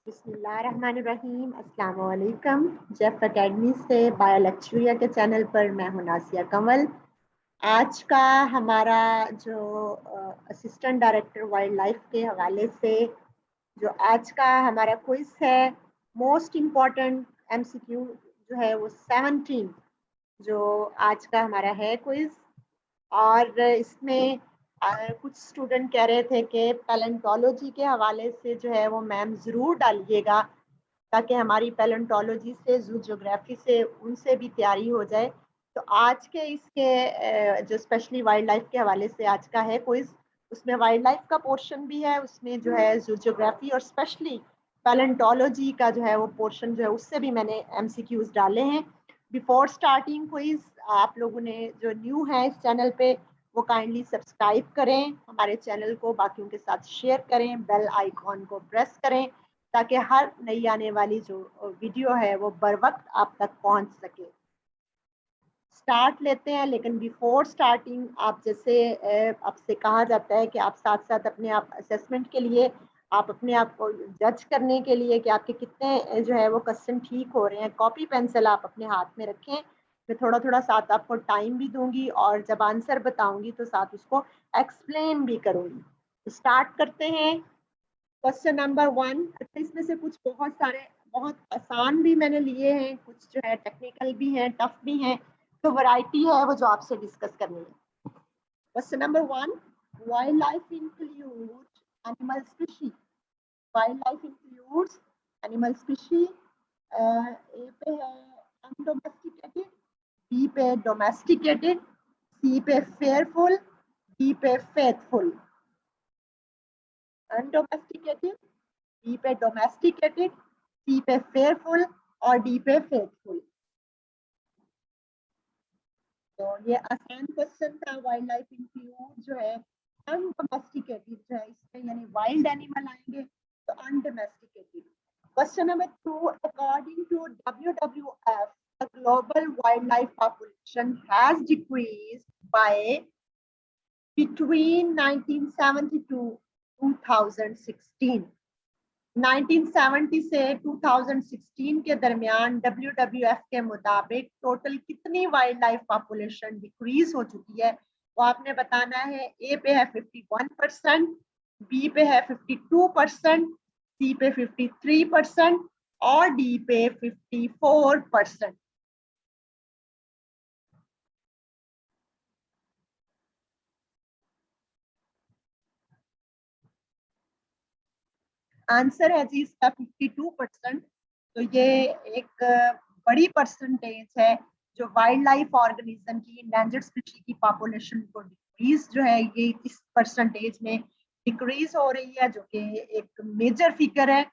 बिस्मिल्लाहिर्रहमानिर्रहीम। अस्सलाम वालेकुम। जेफ एकेडमी से बायोलेक्चुरिया के चैनल पर मैं हूं नासिया कंवल। आज का हमारा जो असिस्टेंट डायरेक्टर वाइल्ड लाइफ के हवाले से जो आज का हमारा क्विज है, मोस्ट इम्पॉर्टेंट एमसीक्यू जो है वो 17 जो आज का हमारा है क्विज। और इसमें कुछ स्टूडेंट कह रहे थे कि पैलेंटोलॉजी के हवाले से जो है वो मैम ज़रूर डालिएगा, ताकि हमारी पैलेंटोलॉजी से जू ज्योग्राफी से उनसे भी तैयारी हो जाए। तो आज के इसके जो स्पेशली वाइल्ड लाइफ के हवाले से आज का है क्विज, उसमें वाइल्ड लाइफ का पोर्शन भी है, उसमें जो है जू ज्योग्राफी और स्पेशली पैलेंटोलॉजी का जो है वो पोर्शन जो है उससे भी मैंने एमसीक्यूज डाले हैं। बिफोर स्टार्टिंग क्विज, आप लोगों ने जो न्यू है इस चैनल पे वो काइंडली सब्सक्राइब करें, हमारे चैनल को बाकियों के साथ शेयर करें, बेल आइकॉन को प्रेस करें ताकि हर नई आने वाली जो वीडियो है वो बर वक्त आप तक पहुंच सके। स्टार्ट लेते हैं, लेकिन बिफोर स्टार्टिंग आप जैसे आपसे कहा जाता है कि आप साथ साथ अपने आप असेसमेंट के लिए, आप अपने आप को जज करने के लिए कि आपके कितने जो है वो क्वेश्चन ठीक हो रहे हैं, कॉपी पेंसिल आप अपने हाथ में रखें। मैं थोड़ा थोड़ा साथ आपको टाइम भी दूंगी और जब आंसर बताऊंगी तो साथ उसको एक्सप्लेन भी करूंगी। तो स्टार्ट करते हैं। Question number 1। अच्छा, इसमें से कुछ बहुत सारे बहुत आसान भी मैंने लिए हैं, कुछ जो है टेक्निकल भी हैं, टफ भी हैं, तो वैरायटी है वो जो आपसे डिस्कस करनी है। Question number 1, wild life include animal species. Wild life includes animal species. A पे है अनडोमेस्टिकेटेड, बी पे डोमेस्टिकेटेड, सी पे फेयरफुल, डी पे फेथफुल। अनडोमेस्टिकेटेड, बी पे डोमेस्टिकेटेड, सी पे फेयरफुल और डी पे फेथफुल। तो ये आसान क्वेश्चन था। वाइल्ड लाइफ इंक्लूड जो है अनडोमेस्टिकेटेड जो है, इसमें यानी वाइल्ड एनिमल आएंगे तो undomesticated. Question number 2, according to WWF the global wildlife population has decreased by between 1970 to 2016। 1970 से 2016 के दरमियान WWF के मुताबिक टोटल कितनी वाइल्ड लाइफ पॉपुलेशन डिक्रीज हो चुकी है वो आपने बताना है। ए पे है 51%, बी पे है 52%, सी पे 53% और डी पे 54%। आंसर है जी इसका 52%। तो ये एक बड़ी परसेंटेज है जो वाइल्ड लाइफ ऑर्गेनिज्म की, इंडेंजर्ड स्पीशी की पॉपुलेशन को डिक्रीज जो है ये इस परसेंटेज में डिक्रीज हो रही है, जो कि एक मेजर फिगर है।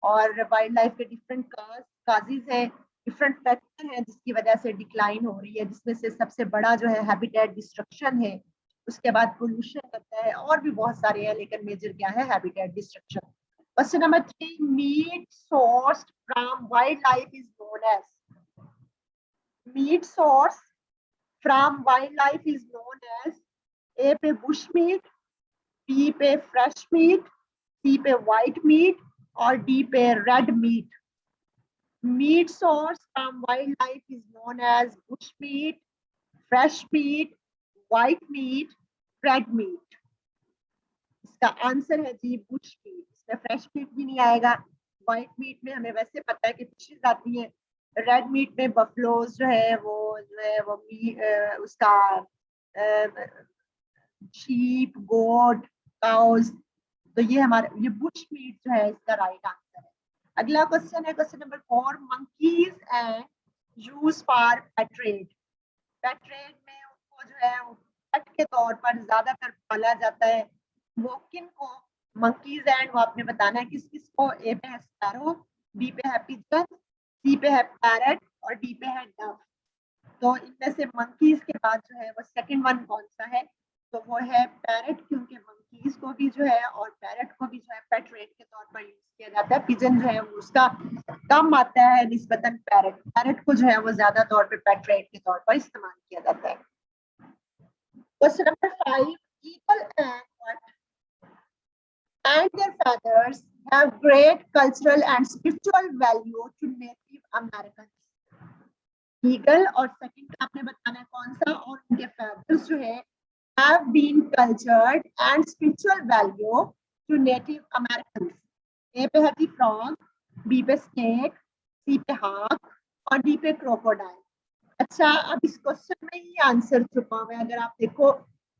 और वाइल्ड लाइफ के डिफरेंट काजेज हैं, डिफरेंट फैक्टर हैं जिसकी वजह से डिक्लाइन हो रही है, जिसमें से सबसे बड़ा जो है हैबिटेट डिस्ट्रक्शन है, उसके बाद पोल्यूशन करता है, और भी बहुत सारे हैं, लेकिन मेजर क्या है, habitat destruction. Question number 3, meat sourced from wildlife is known as. Meat source from wildlife is known as A पे bush meat, B पे fresh meat, C पे white meat और D पे red meat. Meat source from wildlife is known as bush meat, fresh meat, white meat, red meat. इसका answer है जी Bush meet. इसमें fresh meat भी नहीं आएगा। व्हाइट मीट में हमें वैसे पता है कि फिशेज आती हैं। रेड मीट में बफलोज जो है वो उसका शीप, गोट, काउज। तो ये हमारा ये बुश मीट जो है इसका राइट आंसर है। अगला क्वेश्चन है question number 4, monkeys and use for pet trade. Pet trade में उनको जो है पेट के तौर पर ज्यादातर पाला जाता है। वो किन को? मंकीज एंड वो आपने बताना है किस किस को। ए पे है स्पैरो, बी पे है पिजन, सी पे है पैरट और डी पे है डव। तो इनमें से मंकीज के बाद जो है वो सेकंड वन कौन सा है? तो वो है पैरट, क्योंकि मंकीज को भी जो है और पैरट को भी जो है पेट रेट के तौर पर यूज किया जाता है। पिजन जो है उसका कम आता है निस्बतन पैरट। पैरट को जो है वो ज्यादा तौर पे पेट रेट के तौर पर इस्तेमाल किया जाता है। Question number 5, eagle and what and their feathers have great cultural and spiritual value to Native Americans. Eagle और सेकंड का आपने बताना है कौन सा, और उनके feathers जो है have been cultured and spiritual value to Native Americans. ए पे है कि frog, बी पे snake, सी पे hawk और डी पे crocodile. अच्छा, अब इस क्वेश्चन में ही आंसर छुपा हुआ है. अगर आप देखो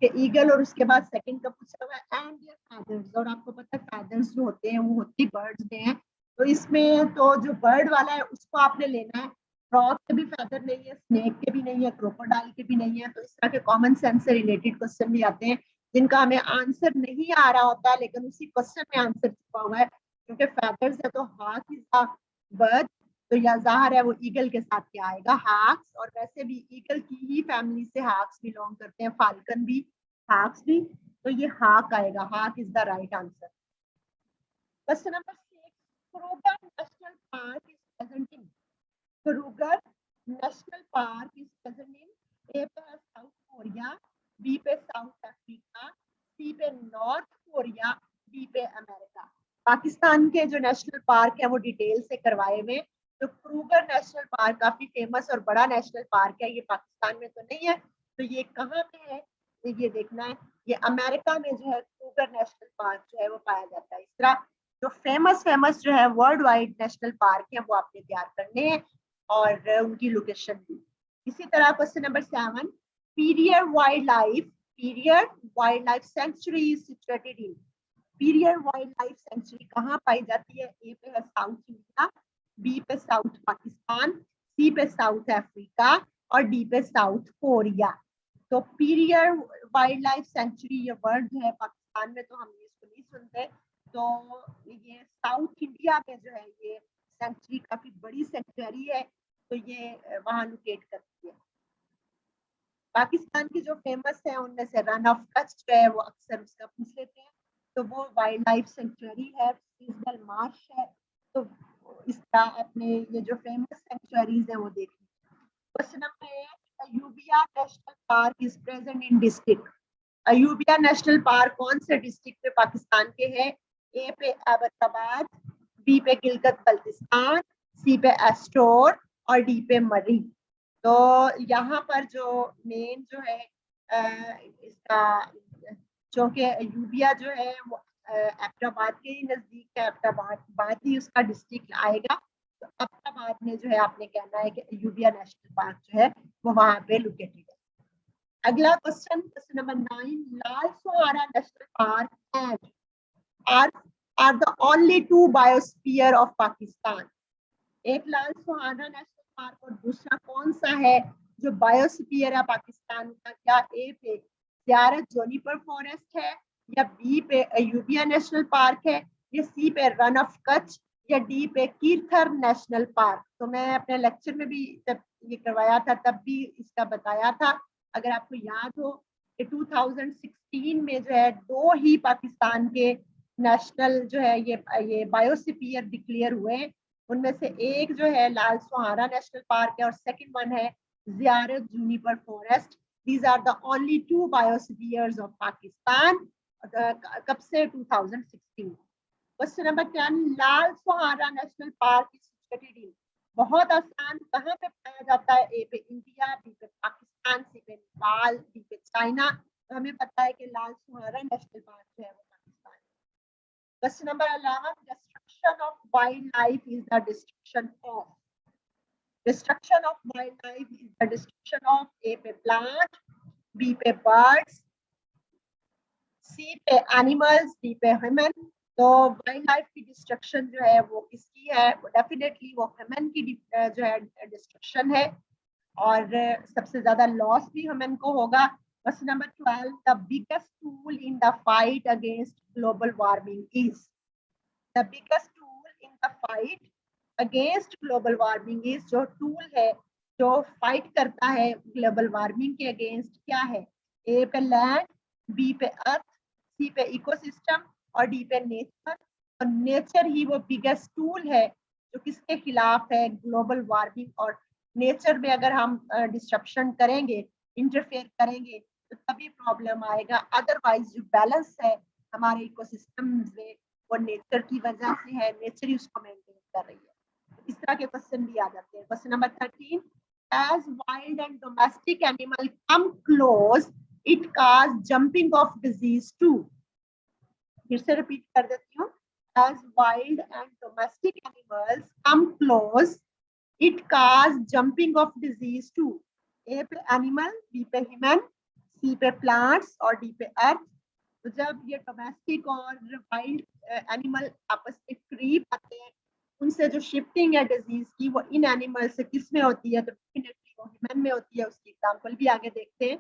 कि ईगल और उसके बाद सेकंड का पूछा हुआ है एंड देयर फैदर्स, और आपको पता है फैदर्स जो होते हैं वो होती बर्ड्स में है, तो इसमें तो जो बर्ड वाला है उसको आपने लेना है. फ्रॉग के भी फैदर नहीं है, स्नेक के भी नहीं है, क्रोकोडाइल के भी नहीं है. तो इस तरह के कॉमन सेंस से रिलेटेड क्वेश्चन भी आते हैं जिनका हमें आंसर नहीं आ रहा होता है, लेकिन उसी क्वेश्चन में आंसर छुपा हुआ है. क्योंकि फैदर्स है तो हाथ इज अ बर्ड, तो या जाहिर है वो ईगल के साथ क्या आएगा, हाक्स. और वैसे भी ईगल की ही फैमिली से हाक्स बिलोंग करते हैं, फाल्कन भी, हाक्स भी. तो ये हाक आएगा, hawk is the right answer. Question number 6, Kruger national park is present in. Kruger national park is present in, A पे है साउथ कोरिया, बी पे साउथ अफ्रीका, सी पे नॉर्थ कोरिया, डी पे अमेरिका. पाकिस्तान के जो national park है वो detail से करवाए हुए. तो क्रूगर नेशनल पार्क काफी फेमस और बड़ा नेशनल पार्क है. ये पाकिस्तान में तो नहीं है, तो ये कहाँ पे है, तो ये देखना है. ये अमेरिका में जो है क्रूगर नेशनल पार्क जो है वो पाया जाता है. इस तरह जो फेमस जो है वर्ल्ड वाइड नेशनल पार्क है वो आपने तैयार करने हैं और उनकी लोकेशन भी. इसी तरह question number 7, period wild life sanctuary is situated in. Period wild life sanctuary कहाँ पाई जाती है, ए पे है साउथ इंडिया, बी पे साउथ पाकिस्तान, सी पे साउथ अफ्रीका और डी पे साउथ कोरिया. तो पीरियड वाइल्ड लाइफ सेंचुरी ये वर्ड जो है पाकिस्तान में तो हम इसको नहीं सुनते, तो ये साउथ इंडिया में जो है ये सेंचुरी काफी बड़ी सेंचुरी है, तो ये वहां लोकेट करती है. पाकिस्तान की जो फेमस है उनमें से रन ऑफ कच्छ जो है वो अक्सर उसका पूछ लेते हैं, तो वो वाइल्ड लाइफ सेंचुरी है. सीजनल मार्श है, तो इसका अपने ये जो फेमस सेंचुरीज है वो देख लीजिए. Question number 8, Ayubia national park is present in district. Ayubia national park कौन से डिस्ट्रिक्ट में पाकिस्तान के है, ए पे एबटाबाद, बी पे गिलगित बल्तिस्तान, सी पे एस्टोर और डी पे मरी. तो यहाँ पर जो मेन जो है इसका, चूंकि अयूबिया जो है वो एबटाबाद के ही नजदीक है, एबटाबाद ही उसका डिस्ट्रिक्ट आएगा. तो एबटाबाद में जो है आपने कहना है कि अयूबिया नेशनल पार्क जो है वो वहां पे लोकेटेड है. अगला question, question number 9, Lal Suhanra national park and are the only 2 biosphere of Pakistan. एक लाल सुहाना नेशनल पार्क और दूसरा कौन सा है जो बायोस्फीयर है पाकिस्तान का, क्या ए पे ज़ियारत जोनीपर फॉरेस्ट है, या बी पे अयूबिया नेशनल पार्क है, या सी पे रन ऑफ कच्छ, या डी पे कीरथर नेशनल पार्क. तो मैं अपने लेक्चर में भी जब ये करवाया था तब भी इसका बताया था. अगर आपको याद हो कि 2016 में जो है 2 ही पाकिस्तान के नेशनल जो है ये बायोस्फीयर डिक्लेयर हुए. उनमें से एक जो है लाल सुहारा नेशनल पार्क है और सेकंड वन है Ziarat juniper forest. These are the only 2 biospheres of Pakistan. कब से, 2016. Question number 10, Lal Suhanra national park is situated in. बहुत आसान, कहाँ पे पाया जाता है, ए पे इंडिया, बी पे पाकिस्तान, सी पे नेपाल, डी पे चाइना. तो हमें पता है कि लाल सुहारा नेशनल पार्क जो है वो Pakistan. Question number 11, destruction of wildlife is the destruction of wildlife is the destruction of A पे plant, B पे birds, C पे animals, D पे human. तो वाइल्ड लाइफ की डिस्ट्रक्शन जो है वो किसकी है, वो डेफिनेटली वो ह्यूमन की जो है डिस्ट्रक्शन है, और सबसे ज्यादा लॉस भी ह्यूमन को होगा. Question number 12, the biggest tool in the fight against global warming is. The biggest tool in the fight against global warming is, जो टूल है जो फाइट करता है ग्लोबल वार्मिंग के अगेंस्ट क्या है, ए पे लैंड, बी पे अर्थ, सी पे इकोसिस्टम और डी पे नेचर. और नेचर ही वो बिगेस्ट टूल है जो किसके खिलाफ है, ग्लोबल वार्मिंग. और नेचर में अगर हम डिस्ट्रप्शन करेंगे, इंटरफेयर करेंगे तो तभी प्रॉब्लम आएगा. अदरवाइज जो बैलेंस है हमारे इकोसिस्टम में वो नेचर की वजह से है, नेचर ही उसको मेंटेन कर रही है। इस तरह के क्वेश्चन भी आ जाते हैं। Question number 13, as wild and domestic animal come close it cause jumping of disease to. फिर से रिपीट कर देती हूँ, as wild and domestic animals come close it cause jumping of disease to. A पे एनिमल, बी पे human, C पे plants और D पे अर्थ। तो जब ये डोमेस्टिक और वाइल्ड एनिमल आपस में करीब आते हैं, उनसे जो शिफ्टिंग है डिजीज की वो इन एनिमल से किस में होती है, तो डेफिनेटली वो ह्यूमन में होती है। उसकी एग्जांपल भी आगे देखते हैं।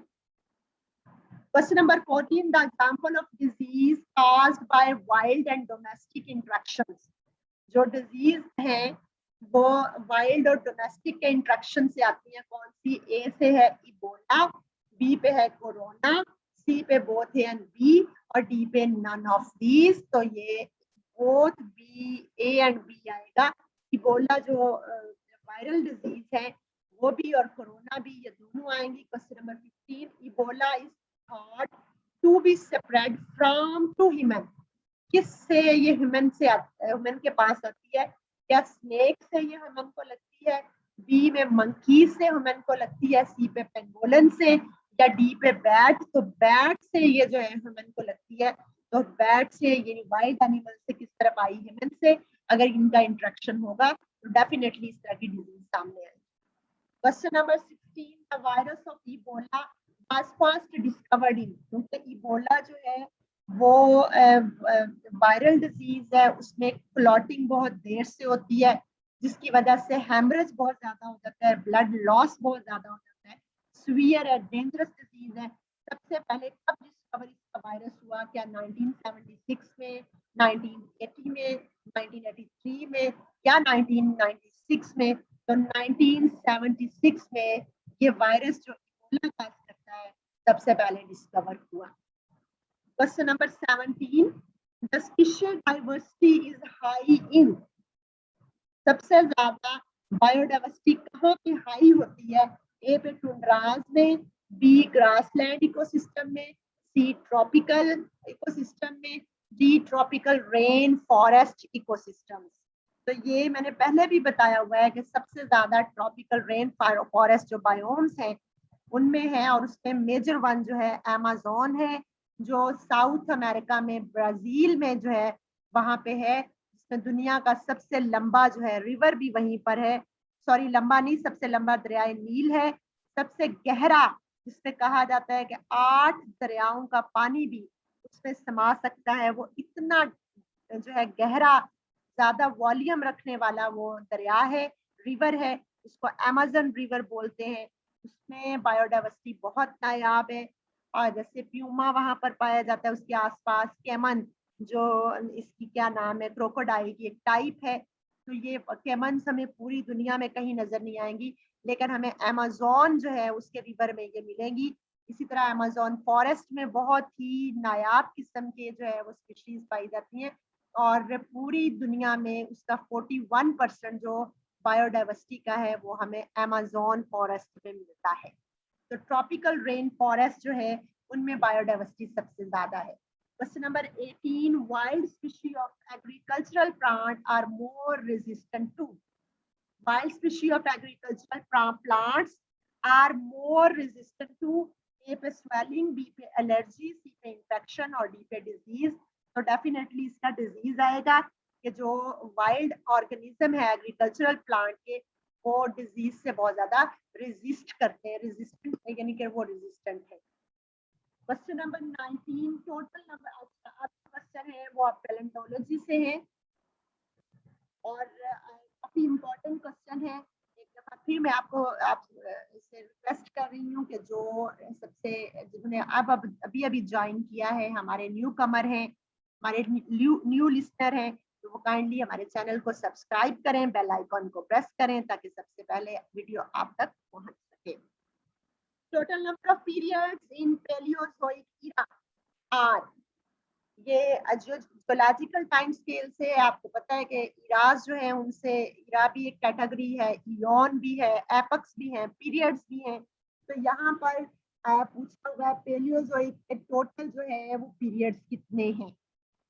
Question number 14, the example of disease caused by wild and domestic interactions। जो डिजीज है वो वाइल्ड और डोमेस्टिक के इंट्रैक्शन से आती है। कौन सी? ए से है इबोला, बी पे है कोरोना, सी पे बोथ ए एंड बी और डी पे नन ऑफ दीज। तो ये both B, A and B आएगा। इबोला जो वायरल डिजीज है वो भी और कोरोना भी, ये दोनों आएंगी। Question number 15, Ebola is thought to be spread from to human. किससे ये ह्यूमन से ह्यूमन के पास आती है? क्या स्नेक से ये ह्यूमन को लगती है, बी में मंकी से ह्यूमन को लगती है, सी पे पेंगोलन से, या डी पे बैट? तो बैट से ये जो है ह्यूमन को लगती है। तो बैट से यानी वाइल्ड एनिमल से किस तरफ आई? ह्यूमन से। अगर इनका इंट्रैक्शन होगा तो डेफिनेटली इस तरह की डिजीज सामने आएगी। Question number 16, the virus of Ebola was first discovered in. क्योंकि इबोला जो है वो वायरल डिजीज है, उसमें क्लॉटिंग बहुत देर से होती है, जिसकी वजह से हेमरेज बहुत ज्यादा हो जाता है, ब्लड लॉस बहुत ज्यादा हो जाता है, सीवियर है, डेंजरस डिजीज है। सबसे पहले कब डिस्कवरी इसका वायरस हुआ? क्या 1976 में, 1980 में, 1983 में या 1996 में? तो 1976 में ये वायरस जो इबोला काज करता है सबसे पहले डिस्कवर हुआ। Question number 17, the species diversity is high in. सबसे ज्यादा बायोडाइवर्सिटी कहाँ पे हाई होती है? ए पे टुंड्रास में, बी ग्रासलैंड इकोसिस्टम में, सी ट्रॉपिकल इकोसिस्टम में, D tropical rain forest ecosystems. तो ये मैंने पहले भी बताया हुआ है कि सबसे ज्यादा ट्रॉपिकल रेन फॉरेस्ट जो बायोम्स हैं उनमें है, और उसमें मेजर वन जो है अमेज़न है, जो साउथ अमेरिका में ब्राजील में जो है वहां पे है, जिसमें दुनिया का सबसे लंबा जो है रिवर भी वहीं पर है। सॉरी, लंबा नहीं, सबसे लंबा दरिया नील है। सबसे गहरा, जिसमें कहा जाता है कि 8 दरियाओं का पानी भी उसमें समा सकता है, वो इतना जो है गहरा, ज्यादा वॉल्यूम रखने वाला वो दरिया है, रिवर है, उसको अमेज़न रिवर बोलते हैं। उसमें बायोडाइवर्सिटी बहुत नायाब है। और जैसे प्यूमा वहां पर पाया जाता है, उसके आसपास कैमन, जो इसकी क्या नाम है, क्रोकोडाइल की एक टाइप है। तो ये कैमन हमें पूरी दुनिया में कहीं नजर नहीं आएंगी, लेकिन हमें अमेज़न जो है उसके रिवर में ये मिलेंगी। इसी तरह अमेज़न फॉरेस्ट में बहुत ही नायाब किस्म के जो है वो स्पीशीज पाई जाती हैं, और पूरी दुनिया में उसका 41% जो बायोडाइवर्सिटी का है वो हमें अमेज़न फॉरेस्ट में मिलता है। तो ट्रॉपिकल रेन फॉरेस्ट जो है उनमें बायोडाइवर्सिटी सबसे ज्यादा है। Question number 18, wild species of agricultural plant are more resistant to. Wild species of agricultural plants are more resistant to. A पे स्वेलिंग, बी पे एलर्जी, सी पे इंफेक्शन और डी पे डिजीज। तो डेफिनेटली इसका डिजीज आएगा कि जो वाइल्ड ऑर्गेनिज्म है एग्रीकल्चरल प्लांट के, वो डिजीज से बहुत ज्यादा रेजिस्ट करते हैं। रेजिस्टेंट यानी कि वो रेजिस्टेंट है। क्वेश्चन नंबर 19, टोटल नंबर आपका क्वेश्चन है वो आप पैलेंटोलॉजी से है, और काफी इम्पोर्टेंट क्वेश्चन है। एक दफा फिर मैं आपको इससे रिक्वेस्ट कर रही हूँ कि जो सबसे जिन्होंने अभी अभी ज्वाइन किया है, हमारे न्यू कमर हैं, हमारे न्यू लिस्नर हैं, तो वो काइंडली हमारे चैनल को सब्सक्राइब करें, बेल आइकॉन को प्रेस करें ताकि सबसे पहले वीडियो आप तक पहुंच सके। Total number of periods in Palaeozoic era are. ये जियोलॉजिकल टाइम स्केल से आपको पता है कि इराज जो है उनसे, इरा भी एक कैटेगरी है, इयॉन भी है, एपक्स भी हैं, पीरियड्स भी हैं। तो यहाँ पर पूछा हुआ है पैलियोजोइक के टोटल जो है वो पीरियड्स कितने हैं।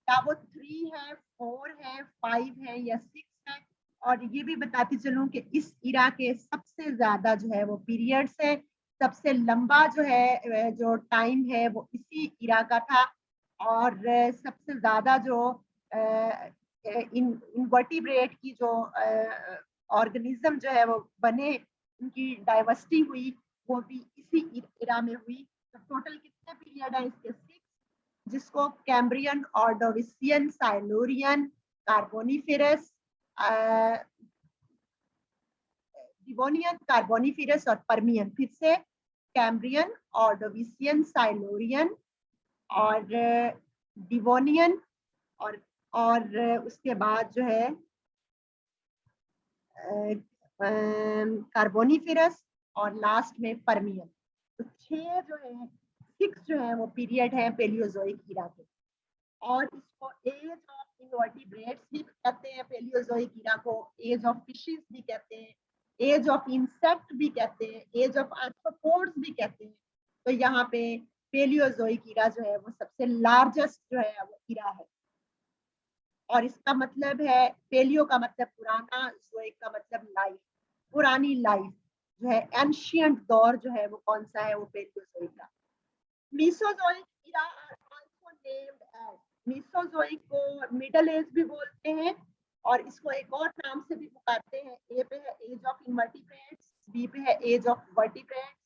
क्या वो 3 है, 4 है, 5 है या 6 है। और ये भी बताती चलूं कि इस इरा के सबसे ज्यादा जो है वो पीरियड्स है, सबसे लंबा जो है जो टाइम है वो इसी इरा का था। और सबसे ज्यादा जो इनवर्टिब्रेट की जो ऑर्गेनिज्म जो है वो बने, उनकी डाइवर्सिटी हुई, वो भी इसी इरा में हुई। तो टोटल कितने पीरियड है इसके? 6, जिसको Cambrian, Ordovician, Silurian, Carboniferous, Devonian, Carboniferous और पर्मियन। फिर से कैम्ब्रियन, ऑर्डोविशियन, साइलूरियन और डिवोनियन और उसके बाद जो है कार्बोनिफेरस और लास्ट में पर्मियन। तो 6 जो है 6 जो है वो पीरियड है पेलियोजोइक इरा के। और इसको एज ऑफ इनवर्टिब्रेट्स भी कहते हैं, पेलियोजोइक इरा को एज ऑफ फिशेस भी कहते हैं, एज ऑफ इंसेक्ट भी कहते हैं, एज ऑफ आर्थ्रोपोड्स भी कहते हैं। तो यहाँ पे पेलियोजोइक इरा जो है वो सबसे लार्जेस्ट जो है वो इरा है। और इसका मतलब है, पेलियो का मतलब पुराना, जोइक का मतलब लाइफ, पुरानी लाइफ जो है, एंशियंट दौर जो है वो कौन सा है? वो पेलियोजोइक का। Mesozoic era are also named as, Mesozoic को मिडल एज भी बोलते हैं और इसको एक और नाम से भी पुकारते हैं। ए पे है एज ऑफ इनवर्टिब्रेट्स, बी पे है एज ऑफ वर्टिब्रेट्स,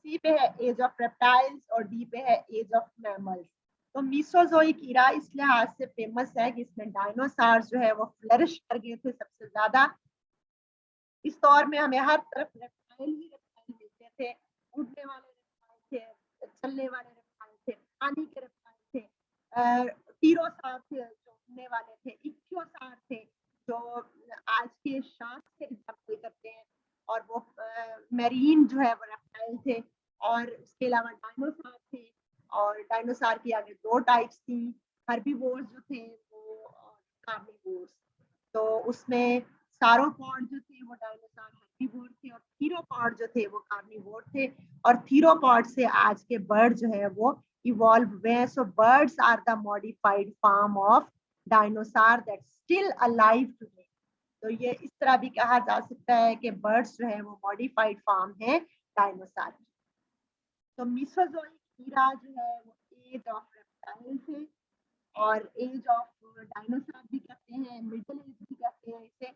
सी पे है एज ऑफ रेप्टाइल्स और डी पे है एज ऑफ मैमल्स। तो मीसोजोइक इरा इस लिहाज से फेमस है कि इसमें डायनासोर जो है वो फ्लरिश कर गए थे सबसे ज्यादा। इस दौर में हमें हर तरफ रेप्टाइल ही रेप्टाइल मिलते थे, उड़ने वाले रेप्टाइल थे, चलने वाले रेप्टाइल थे, पानी के रेप्टाइल थे, टीरोसार थे जो उड़ने वाले थे, इक्थियोसार थे जो आज के शार्क से रिजेम्बल करते हैं, और वो मैरीन जो है वो रेप्टाइल थे। और उसके अलावा डायनासोर थे, और डायनासोर की आगे 2 टाइप्स थी, हर्बीवोर्स जो थे वो कार्निवोर्स। तो उसमें सारोपॉड जो थे वो डायनासोर हर्बीवोर थे, और थीरोपॉड जो थे वो कार्निवोर थे। और थीरोपॉड से आज के बर्ड जो है वो इवॉल्व हुए हैं। So birds are the modified form of dinosaur that still alive today. तो ये इस तरह भी कहा जा सकता है कि बर्ड्स जो है वो मॉडिफाइड फॉर्म है डायनासोर की। तो मीसोजोइक ईरा जो है वो एज ऑफ रेप्टाइल थे, और एज ऑफ डायनासोर भी कहते हैं, मिडिल एज भी कहते हैं इसे।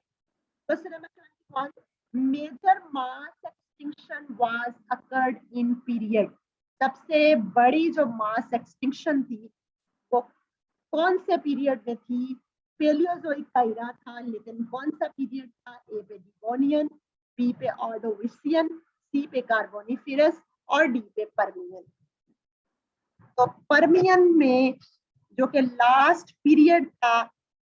Question number 21. Major mass extinction was occurred in period. सबसे बड़ी जो मास एक्सटिंक्शन थी वो कौन से पीरियड में थी? पेलियोजोइक का इरा था, लेकिन कौन सा पीरियड था? ए पे डिवोनियन, बी पे ऑर्डोविशियन, सी पे कार्बोनिफेरस और डी पे पर्मियन। तो पर्मियन में जो कि लास्ट पीरियड था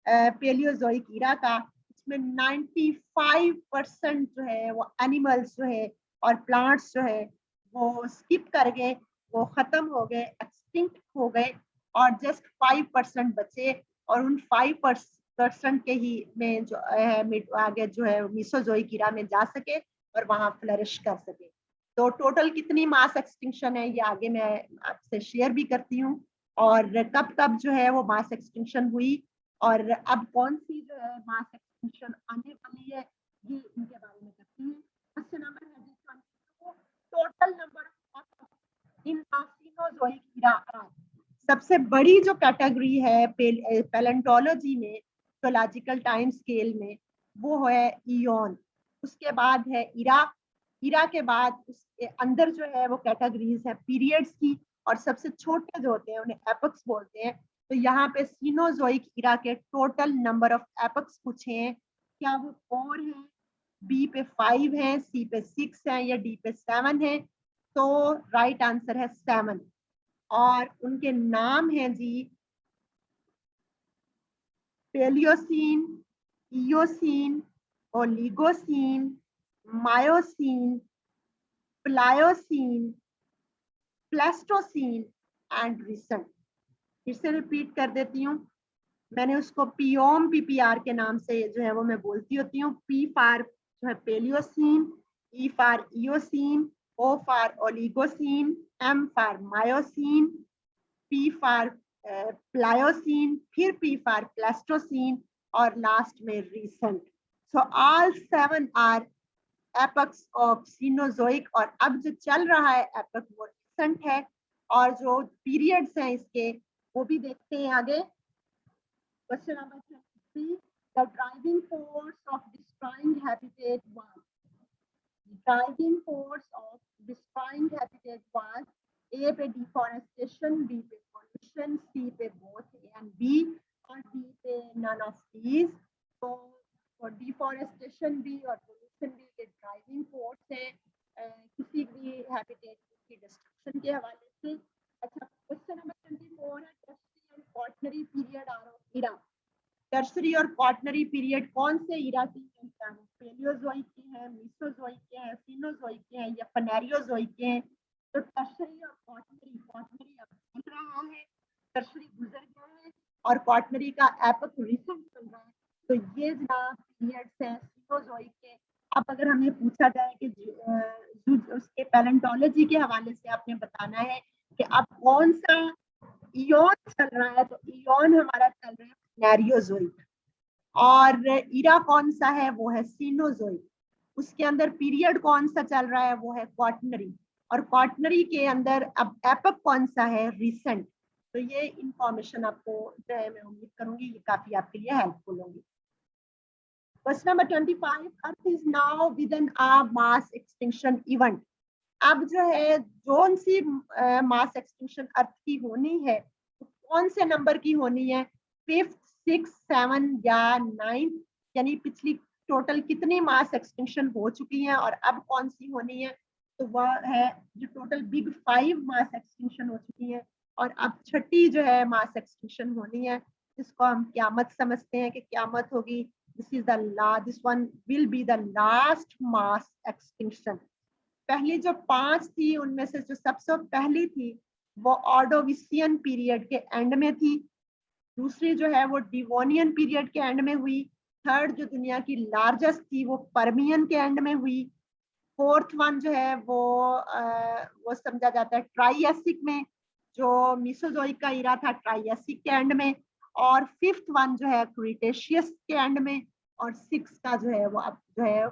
पेलियोजोइक इरा का, इसमें 95% जो है वो एनिमल्स जो है और प्लांट्स जो है वो स्किप कर गए, वो खत्म हो गए, एक्सटिंक्ट हो गए, और जस्ट 5% बचे। और उन 5% के ही में जो है आगे जो है मीसोजोइक इरा में जा सके और वहां फ्लरिश कर सके। तो टोटल कितनी मास एक्सटिंक्शन है ये आगे मैं आपसे शेयर भी करती हूँ, और कब कब जो है वो मास एक्सटिंक्शन हुई, और अब कौन सी जो है मास एक्सटिंक्शन आने वाली है, ये इनके बारे में करते हैं। क्वेश्चन नंबर है 22, total number of in Cenozoic era are. सबसे बड़ी जो कैटेगरी है पैलेंटोलॉजी में, जोलॉजिकल टाइम स्केल में, वो है इयॉन। उसके बाद है इरा, इरा के बाद उसके अंदर जो है वो कैटेगरीज है पीरियड्स की, और सबसे छोटे जो होते हैं उन्हें एपक्स बोलते हैं। तो यहाँ पे सीनोजोइक इरा के टोटल नंबर ऑफ एपक्स पूछे हैं, क्या वो 4 है, बी पे 5 है, सी पे 6 है या डी पे 7 है? तो राइट आंसर है 7, और उनके नाम हैं जी Paleocene, Eocene, Oligocene, Miocene, Pliocene, Pleistocene and recent. फिर से रिपीट कर देती हूँ, मैंने उसको पीओम पीपीआर के नाम से जो है वो मैं बोलती होती हूँ। पी फॉर जो है Paleocene, E for Eocene, O for Oligocene, M for Miocene, P for Pliocene, फिर पी फॉर प्लेस्टोसीन और लास्ट में recent. So all 7 are epochs of Cenozoic. और अब जो चल रहा है एपक वो रिसेंट है, और जो पीरियड्स हैं इसके वो भी देखते हैं आगे। Question number 23, the driving force of destroying habitat was, driving force of destroying habitat was a पे डिफॉरेस्टेशन, बी पे पॉल्यूशन, सी पे बोथ ए एंड बी, और डी पे नन ऑफ दीज। तो डिफॉरेस्टेशन भी और पोल्यूशन भी के ड्राइविंग फोर्स है किसी भी हैबिटेट की डिस्ट्रक्शन के हवाले से। अच्छा, क्वेश्चन नंबर 24 है tertiary and quaternary period of era. Tertiary और क्वार्टनरी पीरियड कौन से इरा के हैं? पेलियोजोइक के हैं, मीसोजोइक के हैं, सीनोजोइक के हैं या फनेरियोजोइक के हैं? तो टर्शरी और क्वार्टनरी, क्वार्टनरी अब चल रहा है, टर्शरी गुजर गया है और क्वार्टनरी का एपक रिसेंट चल रहा है। तो ये जनाब पीरियड्स हैं सीनोजोइक के। अब अगर हमें पूछा जाए कि उसके पैलेंटोलॉजी के हवाले से आपने बताना है कि अब कौन सा इयोन चल रहा है, तो इयोन हमारा चल रहा है फनेरियोजोइक, और इरा कौन सा है वो है सीनोजोइक। उसके अंदर पीरियड कौन सा चल रहा है वो है क्वार्टनरी, और क्वार्टनरी के अंदर अब एपक कौन सा है? रीसेंट। तो ये इंफॉर्मेशन आपको जो है मैं उम्मीद करूंगी ये काफी आपके लिए हेल्पफुल होगी। Question number 25, earth is now with an ah mass extinction event. अब जो है जोन सी मास एक्सटिंक्शन अर्थ की होनी है तो कौन से नंबर की होनी है? 5th, 6th, 7th या 9th? यानी पिछली टोटल कितनी मास एक्सटिंक्शन हो चुकी है और अब कौन सी होनी है? तो वह है जो टोटल बिग 5 मास एक्सटिंक्शन हो चुकी है और अब छठी जो है मास एक्सटिंक्शन होनी है, जिसको हम क्यामत समझते हैं कि क्यामत होगी। This one will be the last mass extinction. पहली जो 5 थी उनमें से जो सबसे पहली थी वो ऑर्डोविसियन पीरियड के एंड में थी, दूसरी जो है वो डिवोनियन पीरियड के एंड में हुई, थर्ड जो दुनिया की लार्जेस्ट थी वो परमियन के एंड में हुई, फोर्थ वन जो है वो समझा जाता है ट्राइएसिक में, जो मिसोजोइक का इरा था ट्राइएसिक के एंड में, और फिफ्थ वन जो है क्रीटेशियस के एंड में, और सिक्स का जो है वो अब जो है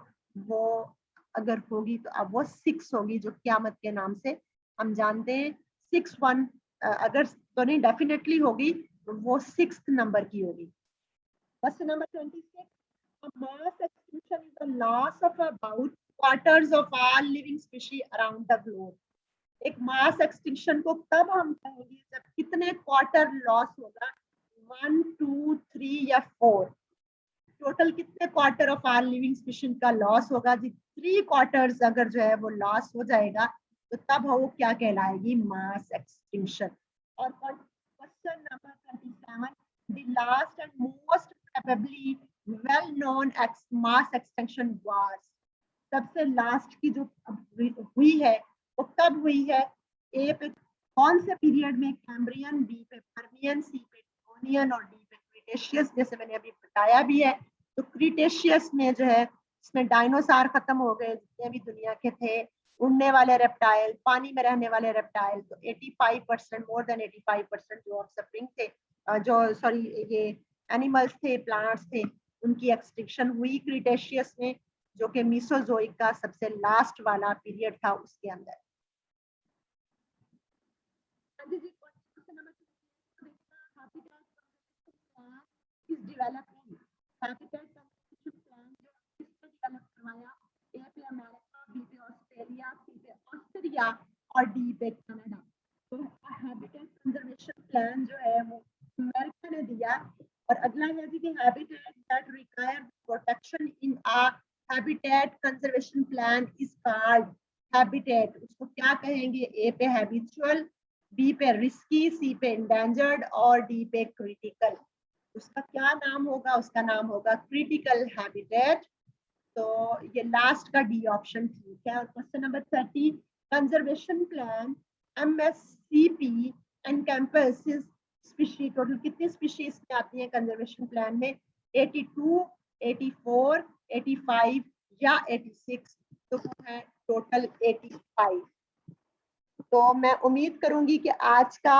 वो अगर होगी तो अब वो 6 होगी जो क्यामत के नाम से हम जानते हैं। 6 1 अगर तो नहीं डेफिनेटली होगी तो वो 6th नंबर की होगी। Question number 26, mass extinction is the loss of about quarters of all living species around the globe। एक मास एक्सटिंक्शन को कब हम कहेंगे? जब कितने क्वार्टर लॉस होगा? 1 2 3 या 4? टोटल कितने quarter of are living species का लॉस होगा? जी 3 क्वार्टर्स अगर जो है वो लॉस हो जाएगा तो तब वो क्या कहलाएगी? Mass extinction. और question number 27, the last and most probably well known mass extinction was. सबसे लास्ट की जो हुई है वो कब हुई है? ए पे कौन से पीरियड में? कैम्ब्रियन, बी पे परमियन, सी पे डिवोनियन और डी पे क्रीटेशियस, जैसे मैंने अभी बताया भी है। तो क्रीटेशियस में जो है इसमें डायनासोर खत्म हो गए जितने भी दुनिया के थे, उड़ने वाले रेप्टाइल, पानी में रहने वाले रेप्टाइल। तो 85% मोर देन 85% जो ऑफस्प्रिंग थे, जो सॉरी ये एनिमल्स थे, प्लांट्स थे, उनकी एक्सटिंक्शन हुई क्रीटेशियस में, जो कि मीसोजोइक का सबसे लास्ट वाला पीरियड था उसके अंदर। ऑस्ट्रेलिया और डी पे कनाडा। तो हैबिटेट कंजर्वेशन प्लान जो है वो अमेरिका ने दिया। और अगला है जी habitat that require protection in a habitat conservation plan is called habitat. उसको क्या कहेंगे? ए पे हैबिचुअल, बी पे रिस्की, सी पे इंडेंजर्ड और डी पे क्रिटिकल। उसका क्या नाम होगा? उसका नाम होगा क्रिटिकल हैबिटेट। तो ये लास्ट का डी ऑप्शन ठीक है। और question number 30, conservation plan MSCP encompasses species. Total कितनी स्पीशीज आती हैं कंजर्वेशन प्लान में? 82, 84, 85 या 86? तो वो है टोटल 85। तो मैं उम्मीद करूंगी कि आज का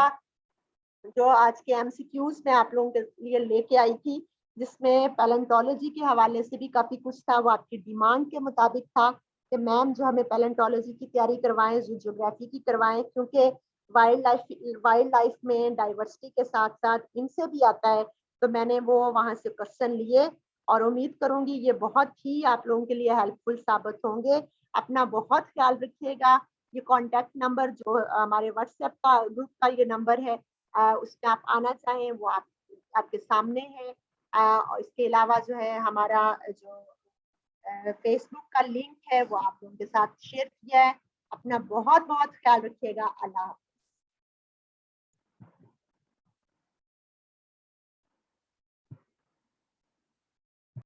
जो आज के एमसीक्यूज में आप लोगों के लिए लेके आई थी, जिसमें पैलेंटोलॉजी के हवाले से भी काफी कुछ था। वो आपकी डिमांड के मुताबिक था कि मैम जो हमें पैलेंटोलॉजी की तैयारी करवाएं, जियोग्राफी की करवाएं, क्योंकि वाइल्ड लाइफ में डाइवर्सिटी के साथ साथ इनसे भी आता है। तो मैंने वो वहां से क्वेश्चन लिए और उम्मीद करूंगी ये बहुत ही आप लोगों के लिए हेल्पफुल साबित होंगे। अपना बहुत ख्याल रखिएगा। ये कॉन्टैक्ट नंबर जो हमारे व्हाट्सएप का ग्रुप का ये नंबर है, उसमें आप आना चाहें वो आपके सामने है। और इसके अलावा जो है हमारा जो फेसबुक का लिंक है वो आप लोगों के साथ शेयर किया है। अपना बहुत बहुत ख्याल रखिएगा। अल्लाह।